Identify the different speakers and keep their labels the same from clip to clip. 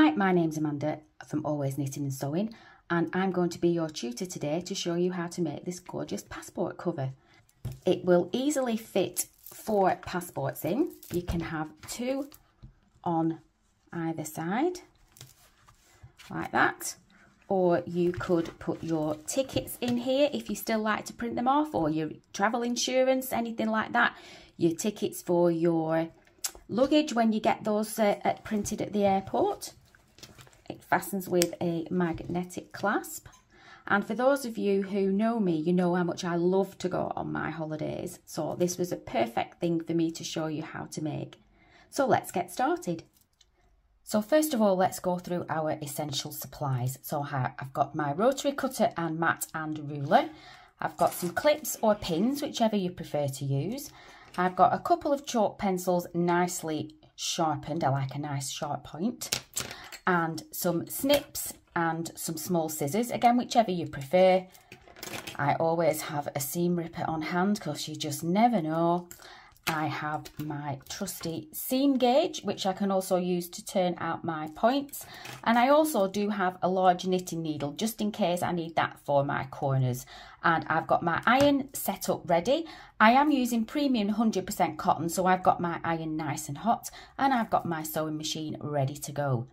Speaker 1: Hi, my name's Amanda from Always Knitting and Sewing, and I'm going to be your tutor today to show you how to make this gorgeous passport cover. It will easily fit 4 passports in. You can have 2 on either side, like that. Or you could put your tickets in here if you still like to print them off, or your travel insurance, anything like that. Your tickets for your luggage when you get those printed at the airport. It fastens with a magnetic clasp. And for those of you who know me, you know how much I love to go on my holidays. So this was a perfect thing for me to show you how to make. So let's get started. So first of all, let's go through our essential supplies. So I've got my rotary cutter and mat and ruler. I've got some clips or pins, whichever you prefer to use. I've got a couple of chalk pencils nicely sharpened. I like a nice sharp point. And some snips and some small scissors, again, whichever you prefer. I always have a seam ripper on hand because you just never know. I have my trusty seam gauge, which I can also use to turn out my points. And I also do have a large knitting needle, just in case I need that for my corners. And I've got my iron set up ready. I am using premium 100% cotton, so I've got my iron nice and hot, and I've got my sewing machine ready to go.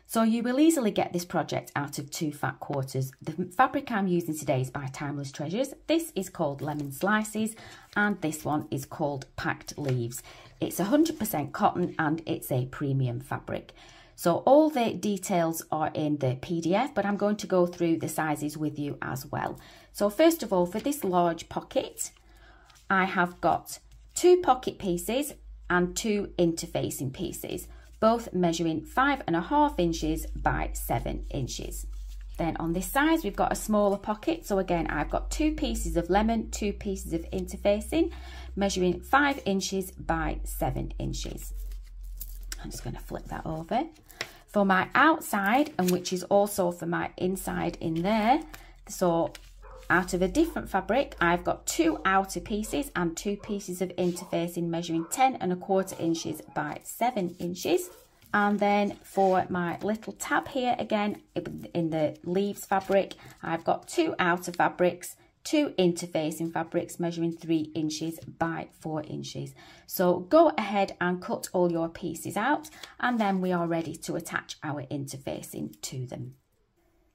Speaker 1: So you will easily get this project out of 2 fat quarters. The fabric I'm using today is by Timeless Treasures. This is called Lemon Slices, and this one is called Packed Leaves. It's 100% cotton and it's a premium fabric. So all the details are in the PDF, but I'm going to go through the sizes with you as well. So first of all, for this large pocket, I have got 2 pocket pieces and 2 interfacing pieces, both measuring 5.5 inches by 7 inches. Then on this side, we've got a smaller pocket. So again, I've got 2 pieces of lemon, 2 pieces of interfacing, measuring 5 inches by 7 inches. I'm just going to flip that over. For my outside, and which is also for my inside in there, so out of a different fabric, I've got 2 outer pieces and 2 pieces of interfacing measuring 10.25 inches by 7 inches. And then for my little tab here, again, in the leaves fabric, I've got 2 outer fabrics, 2 interfacing fabrics measuring 3 inches by 4 inches. So go ahead and cut all your pieces out, and then we are ready to attach our interfacing to them.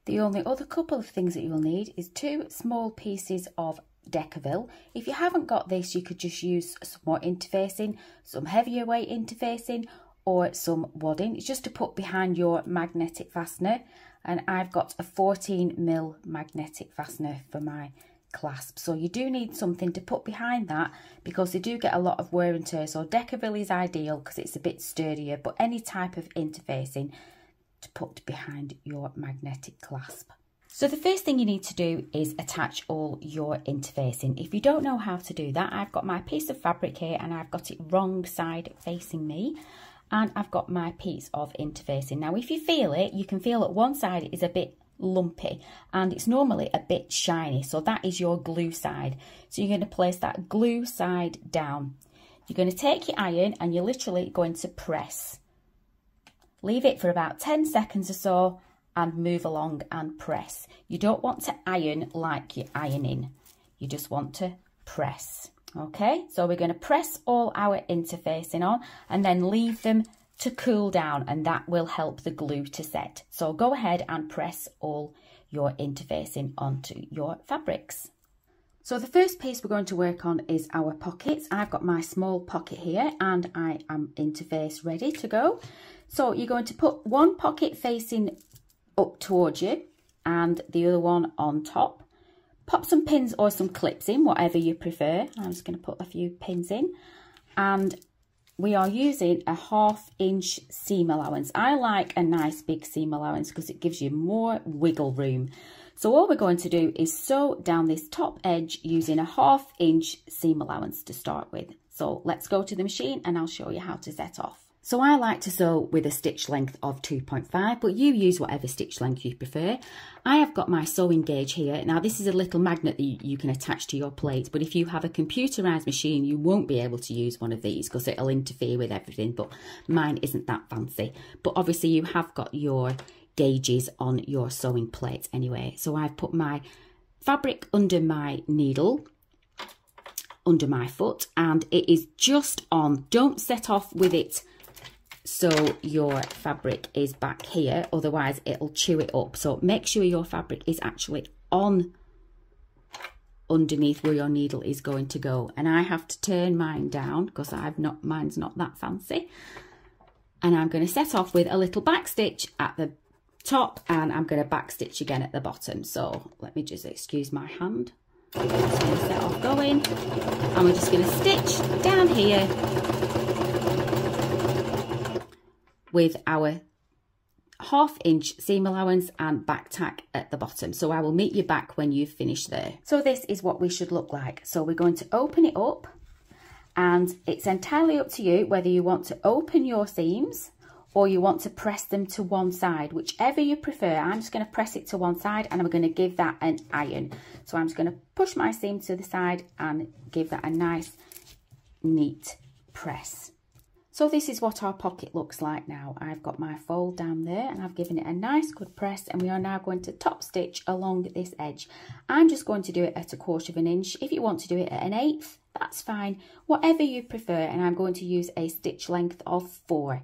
Speaker 1: The only other couple of things that you will need is 2 small pieces of Decaville. If you haven't got this, you could just use some more interfacing, some heavier weight interfacing, or some wadding. It's just to put behind your magnetic fastener. And I've got a 14mm magnetic fastener for my clasp. So you do need something to put behind that because they do get a lot of wear and tear. So Decaville is ideal because it's a bit sturdier, but any type of interfacing to put behind your magnetic clasp. So the first thing you need to do is attach all your interfacing. If you don't know how to do that, I've got my piece of fabric here and I've got it wrong side facing me, and I've got my piece of interfacing. Now if you feel it, you can feel that one side is a bit lumpy and it's normally a bit shiny, so that is your glue side. So you're going to place that glue side down. You're going to take your iron and you're literally going to press. Leave it for about 10 seconds or so and move along and press. You don't want to iron like you're ironing. You just want to press. Okay, so we're going to press all our interfacing on and then leave them to cool down, and that will help the glue to set. So go ahead and press all your interfacing onto your fabrics. So the first piece we're going to work on is our pockets. I've got my small pocket here and I am interface ready to go. So you're going to put one pocket facing up towards you and the other one on top. Pop some pins or some clips in, whatever you prefer. I'm just going to put a few pins in. And we are using a 1/2 inch seam allowance. I like a nice big seam allowance because it gives you more wiggle room. So all we're going to do is sew down this top edge using a 1/2 inch seam allowance to start with. So let's go to the machine and I'll show you how to set off. So I like to sew with a stitch length of 2.5, but you use whatever stitch length you prefer. I have got my sewing gauge here. Now this is a little magnet that you can attach to your plate, but if you have a computerized machine, you won't be able to use one of these because it'll interfere with everything, but mine isn't that fancy. But obviously you have got your gauges on your sewing plate anyway. So I've put my fabric under my needle, under my foot, and it is just on. Don't set off with it so your fabric is back here, otherwise it'll chew it up. So make sure your fabric is actually on underneath where your needle is going to go. And I have to turn mine down because mine's not that fancy. And I'm going to set off with a little back stitch at the top, and I'm going to back stitch again at the bottom. So let me just excuse my hand. I'm just going to set off going, and we're just going to stitch down here with our 1/2 inch seam allowance and back tack at the bottom. So I will meet you back when you've finished there. So this is what we should look like. So we're going to open it up, and it's entirely up to you whether you want to open your seams or you want to press them to one side, whichever you prefer. I'm just going to press it to one side, and I'm going to give that an iron. So I'm just going to push my seam to the side and give that a nice neat press. So this is what our pocket looks like now. I've got my fold down there and I've given it a nice good press, and we are now going to top stitch along this edge. I'm just going to do it at 1/4 inch. If you want to do it at 1/8, that's fine, whatever you prefer. And I'm going to use a stitch length of 4.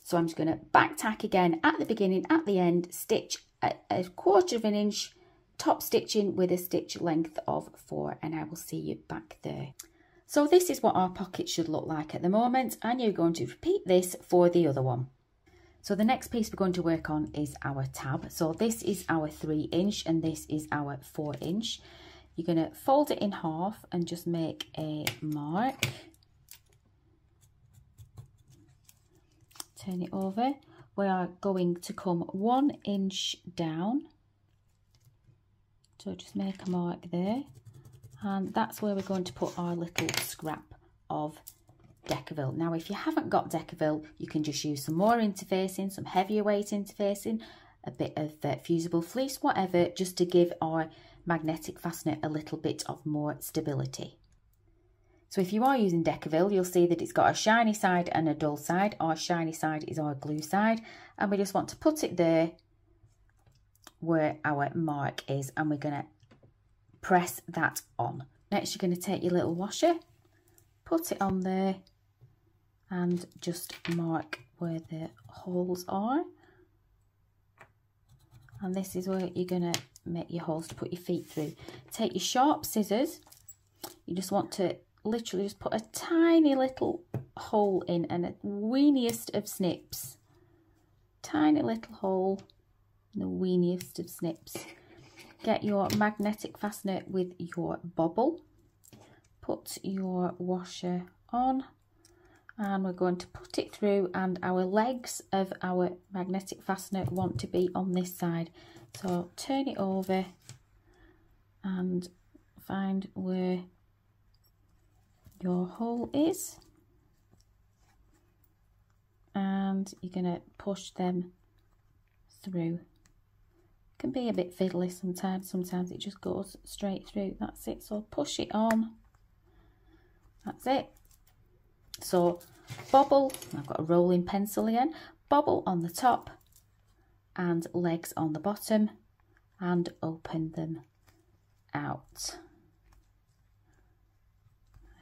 Speaker 1: So I'm just going to back tack again at the beginning, at the end, stitch at 1/4 inch, top stitching with a stitch length of 4, and I will see you back there. So this is what our pocket should look like at the moment, and you're going to repeat this for the other one. So the next piece we're going to work on is our tab. So this is our 3 inch and this is our 4 inch. You're going to fold it in half and just make a mark. Turn it over. We are going to come 1 inch down. So just make a mark there. And that's where we're going to put our little scrap of Decaville. Now, if you haven't got Decaville, you can just use some more interfacing, some heavier weight interfacing, a bit of fusible fleece, whatever, just to give our magnetic fastener a little bit of more stability. So if you are using Decaville, you'll see that it's got a shiny side and a dull side. Our shiny side is our glue side, and we just want to put it there where our mark is, and we're going to press that on. Next, you're going to take your little washer, put it on there, and just mark where the holes are. And this is where you're going to make your holes to put your feet through. Take your sharp scissors. You just want to literally just put a tiny little hole in, and a weeniest of snips. Tiny little hole, and the weeniest of snips. Get your magnetic fastener with your bobble. Put your washer on, and we're going to put it through, and our legs of our magnetic fastener want to be on this side. So turn it over and find where your hole is, and you're going to push them through. Can be a bit fiddly sometimes it just goes straight through. That's it. So push it on. That's it. So bobble, I've got a rolling pencil again, bobble on the top and legs on the bottom, and open them out.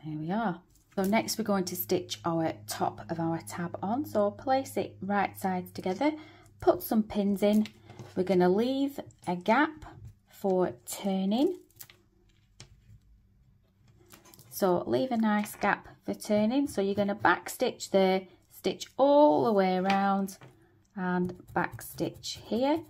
Speaker 1: Here we are. So next we're going to stitch our top of our tab on. So place it right sides together, put some pins in. We're going to leave a gap for turning. So leave a nice gap for turning. So you're going to back stitch there, stitch all the way around, and back stitch here.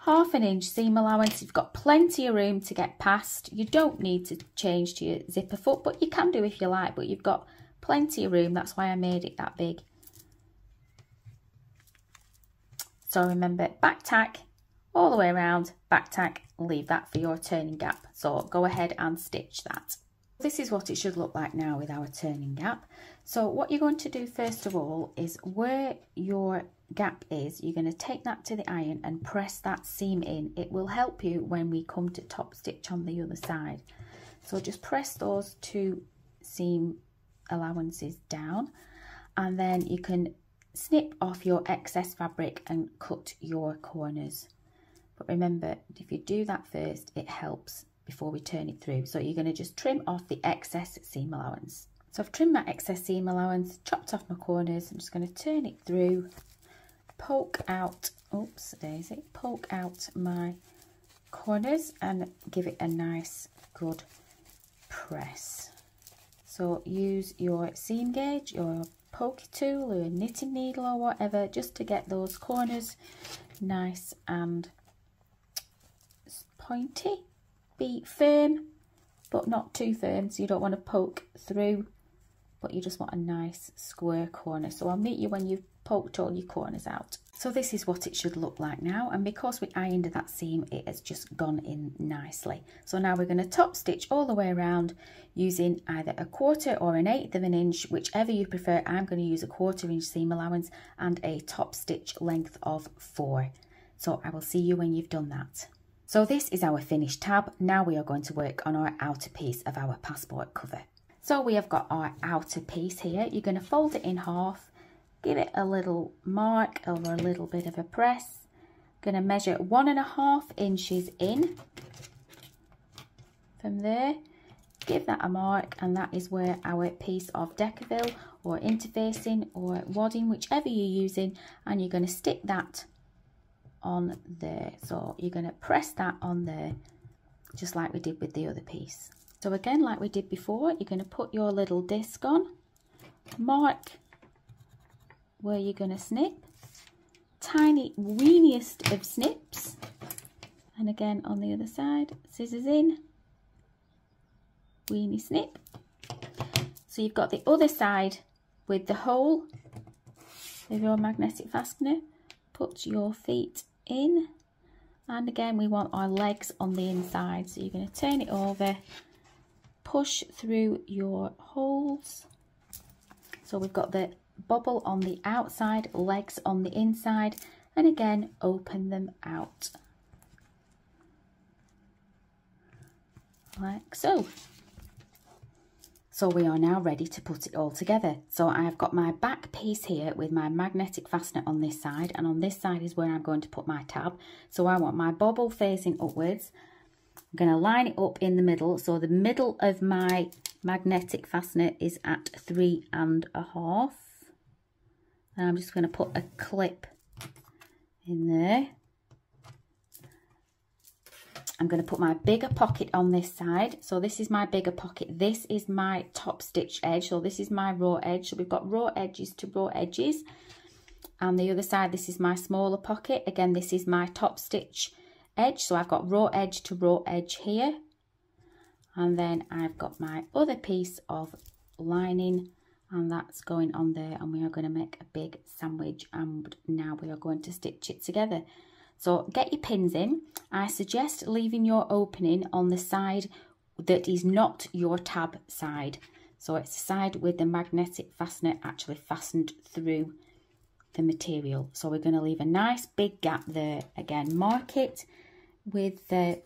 Speaker 1: 1/2 inch seam allowance. You've got plenty of room to get past. You don't need to change to your zipper foot, but you can do if you like, but you've got plenty of room. That's why I made it that big. So remember, back tack all the way around, back tack, leave that for your turning gap. So go ahead and stitch that. This is what it should look like now with our turning gap. So what you're going to do first of all is where your gap is, you're going to take that to the iron and press that seam in. It will help you when we come to top stitch on the other side. So just press those two seam allowances down, and then you can snip off your excess fabric and cut your corners. But remember, if you do that first, it helps before we turn it through. So you're going to just trim off the excess seam allowance. So I've trimmed my excess seam allowance, chopped off my corners. I'm just going to turn it through, poke out, oops daisy, poke out my corners and give it a nice good press. So use your seam gauge, your pokey tool or a knitting needle or whatever, just to get those corners nice and pointy. Be firm but not too firm, so you don't want to poke through, but you just want a nice square corner. So I'll meet you when you've poked all your corners out. So this is what it should look like now, and because we ironed that seam, it has just gone in nicely. So now we're going to top stitch all the way around using either a 1/4 or an 1/8 of an inch, whichever you prefer. I'm going to use a 1/4 inch seam allowance and a top stitch length of 4. So I will see you when you've done that. So this is our finished tab. Now we are going to work on our outer piece of our passport cover. So we have got our outer piece here. You're going to fold it in half, give it a little mark or a little bit of a press. Going to measure 1.5 inches in from there. Give that a mark, and that is where our piece of Deckerville or interfacing or wadding, whichever you're using, and you're going to stick that on there. So you're going to press that on there just like we did with the other piece. So again, like we did before, you're going to put your little disc on, mark where you're going to snip, tiny weeniest of snips, and again on the other side, scissors in, weenie snip. So you've got the other side with the hole with your magnetic fastener. Put your feet in, and again we want our legs on the inside, so you're going to turn it over, push through your holes. So we've got the bubble on the outside, legs on the inside, and again open them out like so. So we are now ready to put it all together. So I've got my back piece here with my magnetic fastener on this side, and on this side is where I'm going to put my tab. So I want my bobble facing upwards. I'm going to line it up in the middle. So the middle of my magnetic fastener is at 3.5. And I'm just going to put a clip in there. I'm going to put my bigger pocket on this side. So this is my bigger pocket. This is my top stitch edge. So this is my raw edge. So we've got raw edges to raw edges. And the other side, this is my smaller pocket. Again, this is my top stitch edge. So I've got raw edge to raw edge here. And then I've got my other piece of lining, and that's going on there. And we are going to make a big sandwich. And now we are going to stitch it together. So get your pins in. I suggest leaving your opening on the side that is not your tab side. So it's the side with the magnetic fastener actually fastened through the material. So we're going to leave a nice big gap there. Again, mark it with your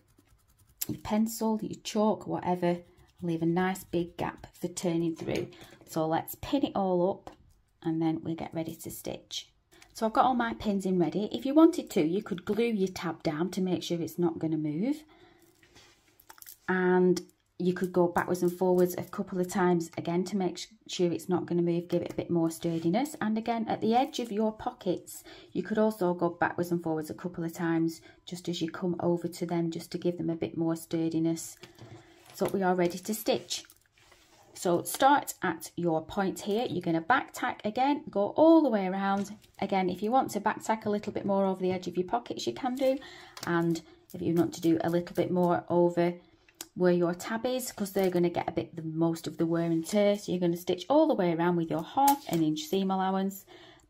Speaker 1: pencil, your chalk, whatever. Leave a nice big gap for turning through. So let's pin it all up and then we'll get ready to stitch. So I've got all my pins in ready. If you wanted to, you could glue your tab down to make sure it's not going to move. And you could go backwards and forwards a couple of times again to make sure it's not going to move, give it a bit more sturdiness. And again, at the edge of your pockets, you could also go backwards and forwards a couple of times just as you come over to them, just to give them a bit more sturdiness. So we are ready to stitch. So start at your point here. You're going to back tack again, go all the way around. Again, if you want to back tack a little bit more over the edge of your pockets, you can do. And if you want to do a little bit more over where your tab is, because they're going to get a bit the most of the wear and tear, so you're going to stitch all the way around with your 1/2 inch seam allowance,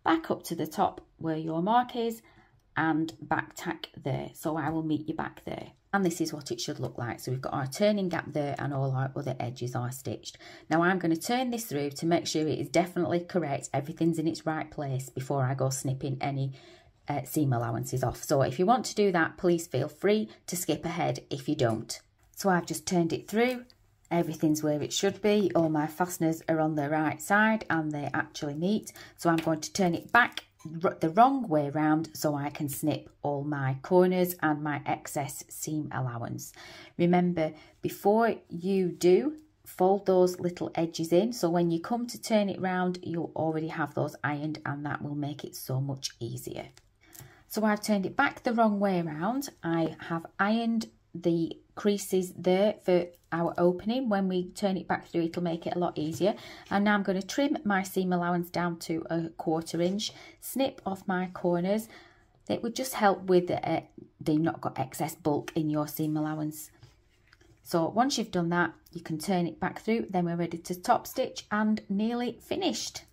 Speaker 1: back up to the top where your mark is, and back tack there. So I will meet you back there. And this is what it should look like. So we've got our turning gap there and all our other edges are stitched. Now I'm going to turn this through to make sure it is definitely correct. Everything's in its right place before I go snipping any seam allowances off. So if you want to do that, please feel free to skip ahead if you don't. So I've just turned it through. Everything's where it should be. All my fasteners are on the right side and they actually meet. So I'm going to turn it back the wrong way round so I can snip all my corners and my excess seam allowance. Remember, before you do, fold those little edges in, so when you come to turn it round you'll already have those ironed, and that will make it so much easier. So I've turned it back the wrong way around. I have ironed the creases there for our opening. When we turn it back through, it'll make it a lot easier. And now I'm going to trim my seam allowance down to 1/4 inch, snip off my corners. It would just help with you've not got excess bulk in your seam allowance. So once you've done that, you can turn it back through. Then we're ready to top stitch and nearly finished.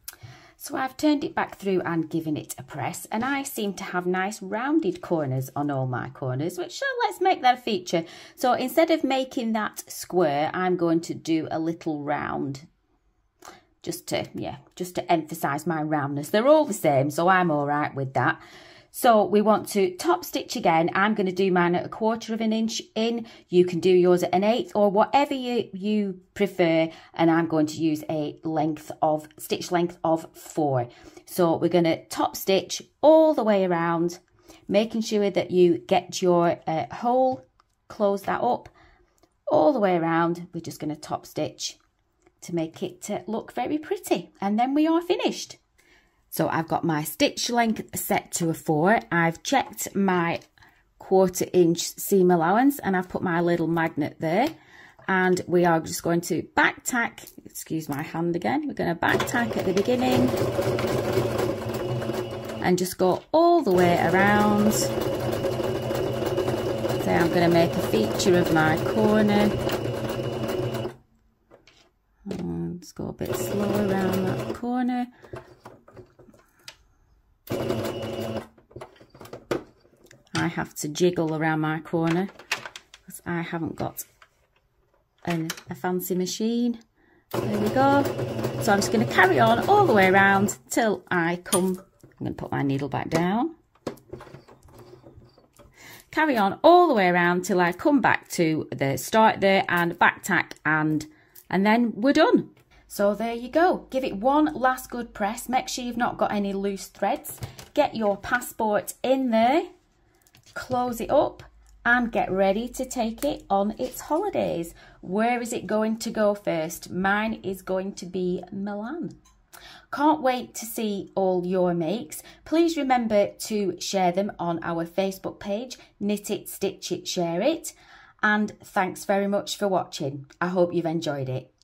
Speaker 1: So I've turned it back through and given it a press, and I seem to have nice rounded corners on all my corners, which let's make that a feature. So instead of making that square, I'm going to do a little round, just to emphasize my roundness. They're all the same, so I'm all right with that. So we want to top stitch again. I'm going to do mine at 1/4 inch in. You can do yours at 1/8 or whatever you prefer. And I'm going to use a stitch length of 4. So we're going to top stitch all the way around, making sure that you get your hole, close that up all the way around. We're just going to top stitch to make it look very pretty. And then we are finished. So I've got my stitch length set to a 4. I've checked my 1/4 inch seam allowance and I've put my little magnet there. And we are just going to back tack, excuse my hand again, we're going to back tack at the beginning and just go all the way around. So I'm going to make a feature of my corner. And let's go a bit slower around that corner. I have to jiggle around my corner because I haven't got a fancy machine. There we go. So I'm just going to carry on all the way around till I come. I'm going to put my needle back down. Carry on all the way around till I come back to the start there and back tack, and then we're done. So there you go. Give it one last good press. Make sure you've not got any loose threads. Get your passport in there, close it up, and get ready to take it on its holidays. Where is it going to go first? Mine is going to be Milan. Can't wait to see all your makes. Please remember to share them on our Facebook page, Knit It, Stitch It, Share It. And thanks very much for watching. I hope you've enjoyed it.